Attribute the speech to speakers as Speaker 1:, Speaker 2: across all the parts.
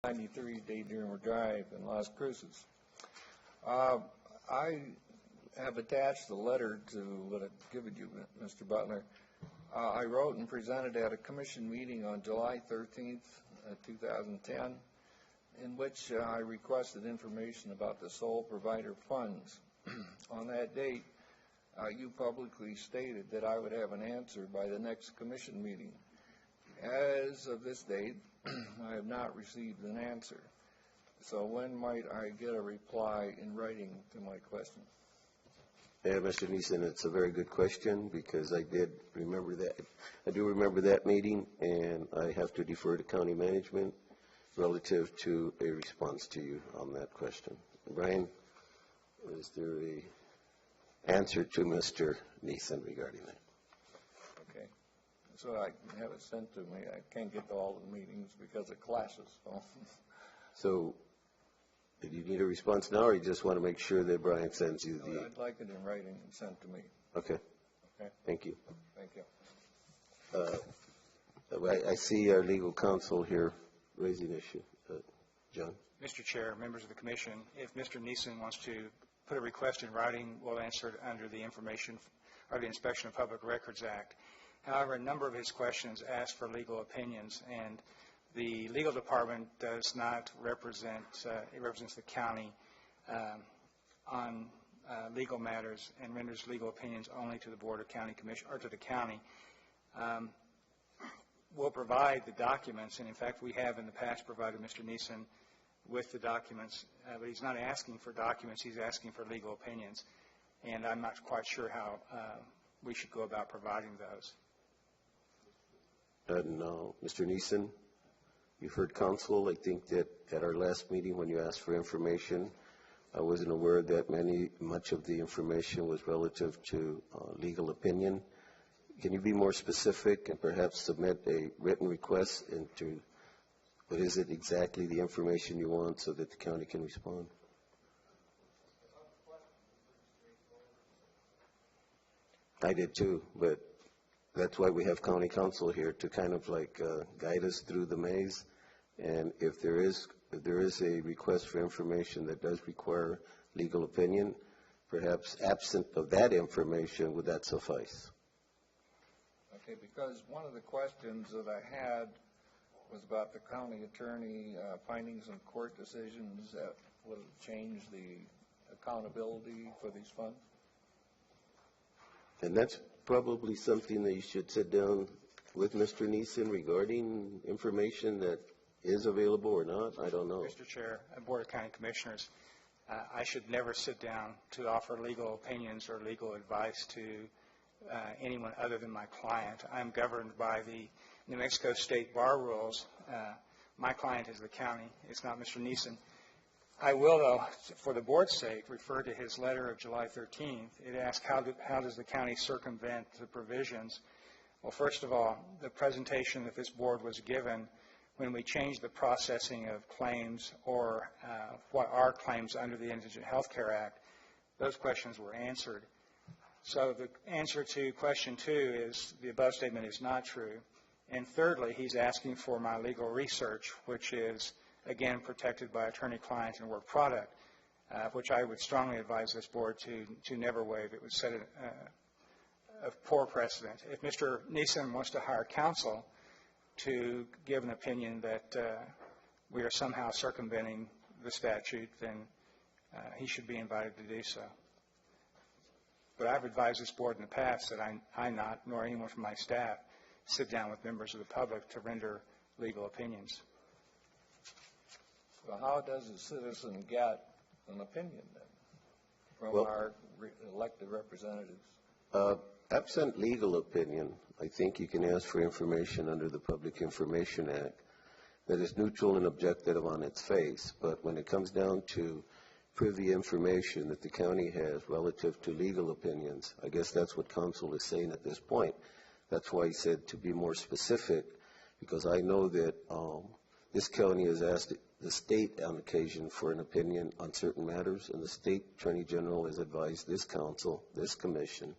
Speaker 1: 93 Daydreamer Drive in Las Cruces. I have attached the letter to what I've given you, Mr. Butler. I wrote and presented at a commission meeting on July 13th, 2010, in which I requested information about the sole provider funds. On that date, you publicly stated that I would have an answer by the next commission meeting. As of this date, I have not received an answer. So when might I get a reply in writing to my question?
Speaker 2: Yeah, Mr. Neeson, it's a very good question because I did remember that. I do remember that meeting, and I have to defer to county management relative to a response to you on that question. Brian, is there a answer to Mr. Neeson regarding that?
Speaker 1: Okay. So I can have it sent to me. I can't get to all the meetings because of classes.
Speaker 2: So, did you need a response now, or you just want to make sure that Brian sends you the...
Speaker 1: I'd like it in writing and sent to me.
Speaker 2: Okay.
Speaker 1: Okay.
Speaker 2: Thank you.
Speaker 1: Thank
Speaker 2: you. I see our legal counsel here raising an issue. John?
Speaker 3: Mr. Chair, members of the Commission, if Mr. Neeson wants to put a request in writing, we'll answer it under the Information or the Inspection of Public Records Act. However, a number of his questions ask for legal opinions, and the legal department does not represent, it represents the county on legal matters and renders legal opinions only to the Board of County Commission or to the county. We'll provide the documents, and in fact we have in the past provided Mr. Neeson with the documents, but he's not asking for documents, he's asking for legal opinions, and I'm not quite sure how we should go about providing those.
Speaker 2: And Mr. Neeson, you've heard counsel. I think that at our last meeting when you asked for information, I wasn't aware that much of the information was relative to legal opinion. Can you be more specific and perhaps submit a written request into what is it exactly the information you want so that the county can respond? I did too, but that's why we have county counsel here to kind of like guide us through the maze. And if there is a request for information that does require legal opinion, perhaps absent of that information, would that suffice?
Speaker 1: Okay, because one of the questions that I had was about the county attorney findings and court decisions that would change the accountability for these funds.
Speaker 2: And that's probably something that you should sit down with Mr. Neeson regarding information that is available or not. I don't know.
Speaker 3: Mr. Chair, Board of County Commissioners, I should never sit down to offer legal opinions or legal advice to anyone other than my client. I'm governed by the New Mexico State Bar Rules. My client is the county. It's not Mr. Neeson. I will, though, for the board's sake, refer to his letter of July 13th. It asks how does the county circumvent the provisions. Well, first of all, the presentation that this board was given when we changed the processing of claims or what are claims under the Indigent Health Care Act, those questions were answered. So the answer to question 2 is the above statement is not true. And thirdly, he's asking for my legal research, which is, again, protected by attorney-client and work product, which I would strongly advise this board to never waive. It would set a poor precedent. If Mr. Neeson wants to hire counsel to give an opinion that we are somehow circumventing the statute, then he should be invited to do so. But I've advised this board in the past that I not, nor anyone from my staff, sit down with members of the public to render legal opinions.
Speaker 1: So how does a citizen get an opinion then from our elected representatives?
Speaker 2: Absent legal opinion, I think you can ask for information under the Public Information Act that is neutral and objective on its face. But when it comes down to privy information that the county has relative to legal opinions, I guess that's what counsel is saying at this point. That's why he said to be more specific, because I know that this county has asked the state on occasion for an opinion on certain matters, and the state attorney general has advised this council, this commission,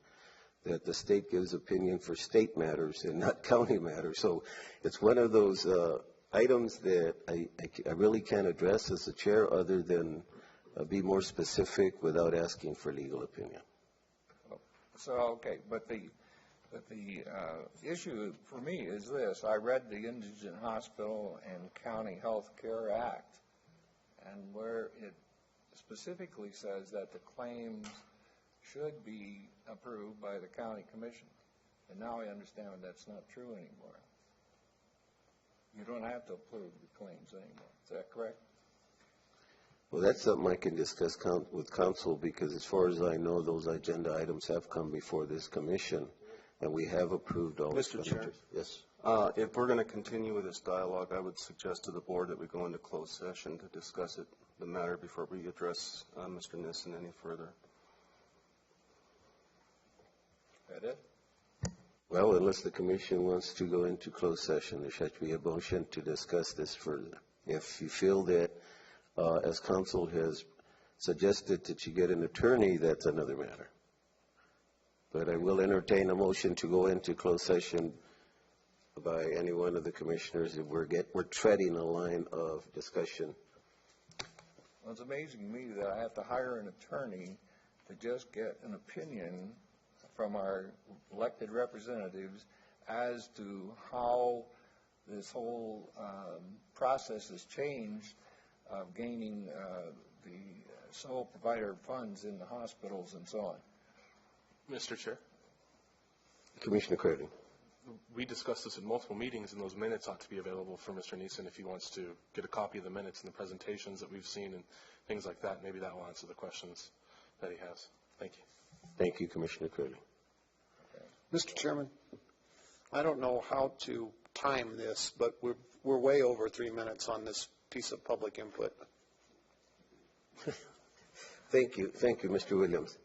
Speaker 2: that the state gives opinion for state matters and not county matters. So it's one of those items that I really can't address as the chair other than be more specific without asking for legal opinion.
Speaker 1: So, okay, but the issue for me is this. I read the Indigent Hospital and County Health Care Act, and where it specifically says that the claims should be approved by the county commission. And now I understand that's not true anymore. You don't have to approve the claims anymore. Is that correct?
Speaker 2: Well, that's something I can discuss with council, because as far as I know, those agenda items have come before this commission, and we have approved all
Speaker 4: Mr. Chair?
Speaker 2: Yes.
Speaker 4: If we're going to continue with this dialogue, I would suggest to the board that we go into closed session to discuss the matter before we address Mr. Nissen any further.
Speaker 1: That it?
Speaker 2: Well, unless the commission wants to go into closed session, there should be a motion to discuss this further. If you feel that, as council has suggested, that you get an attorney, that's another matter. But I will entertain a motion to go into closed session by any one of the commissioners if we're treading a line of discussion.
Speaker 1: Well, it's amazing to me that I have to hire an attorney to just get an opinion from our elected representatives as to how this whole process has changed of gaining the sole provider funds in the hospitals and so on.
Speaker 5: Mr. Chair,
Speaker 2: Commissioner Creighton.
Speaker 5: we discussed this in multiple meetings, and those minutes ought to be available for Mr. Nissen if he wants to get a copy of the minutes and the presentations that we've seen and things like that. Maybe that will answer the questions that he has. Thank you.
Speaker 2: Thank you, Commissioner Creighton.
Speaker 6: Mr. Chairman, I don't know how to time this, but we're way over 3 minutes on this piece of public input.
Speaker 2: Thank you, Mr. Williams.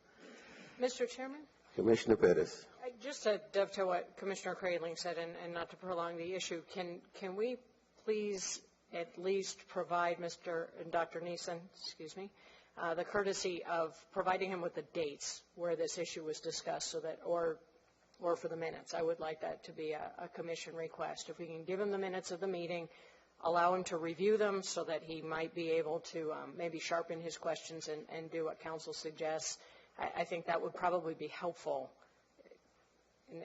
Speaker 7: Mr. Chairman?
Speaker 2: Commissioner Perez.
Speaker 7: Just to dovetail what Commissioner Cradling said, and not to prolong the issue, can we please at least provide Dr. Nissen, the courtesy of providing him with the dates where this issue was discussed, so that, or for the minutes. I would like that to be a commission request. If we can give him the minutes of the meeting, allow him to review them so that he might be able to maybe sharpen his questions and do what council suggests. I think that would probably be helpful.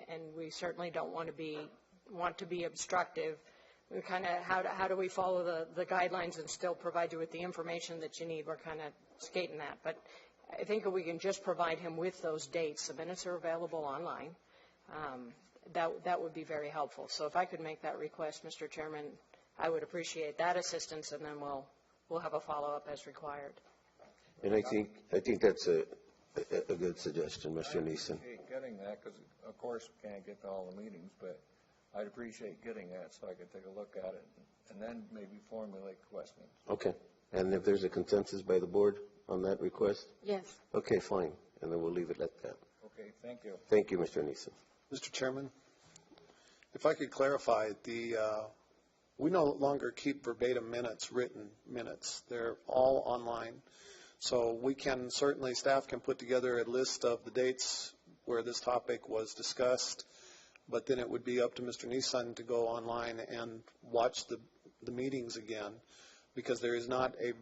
Speaker 7: And we certainly don't want to be obstructive. We kind of, how do we follow the guidelines and still provide you with the information that you need? We're kind of skating that. But I think if we can just provide him with those dates, the minutes are available online. That would be very helpful. So if I could make that request, Mr. Chairman, I would appreciate that assistance, and then we'll have a follow-up as required.
Speaker 2: And I think that's a good suggestion, Mr. Nissen.
Speaker 1: I appreciate getting that because, of course, we can't get to all the meetings, but I'd appreciate getting that so I could take a look at it and then maybe formulate questions.
Speaker 2: Okay. And if there's a consensus by the board on that request?
Speaker 7: Yes.
Speaker 2: Okay, fine. And then we'll leave it at that.
Speaker 1: Okay, thank you.
Speaker 2: Thank you, Mr. Nissen.
Speaker 6: Mr. Chairman, if I could clarify, we no longer keep verbatim minutes, written minutes. They're all online. So we can certainly, staff can put together a list of the dates where this topic was discussed, but then it would be up to Mr. Nissen to go online and watch the meetings again, because there is not a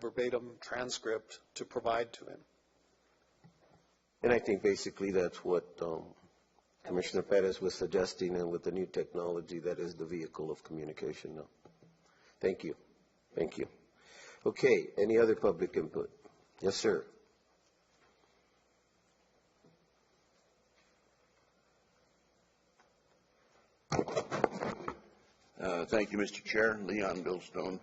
Speaker 6: verbatim transcript to provide to him.
Speaker 2: And I think basically that's what Commissioner Perez was suggesting, and with the new technology, that is the vehicle of communication now. Thank you. Thank you. Okay, any other public input? Yes, sir.
Speaker 8: Thank you, Mr. Chair. Leon Billstone,